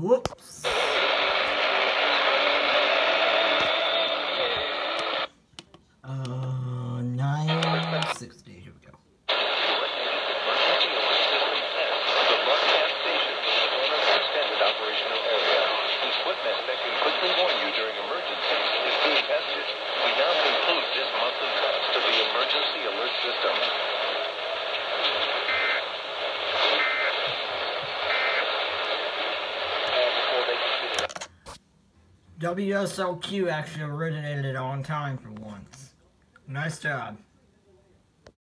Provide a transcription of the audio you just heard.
Whoops. 960. Here we go. Equipment that can quickly warn you during emergencies is being tested. We now conclude this monthly test of the emergency alert system. WSLQ actually originated on time for once. Nice job.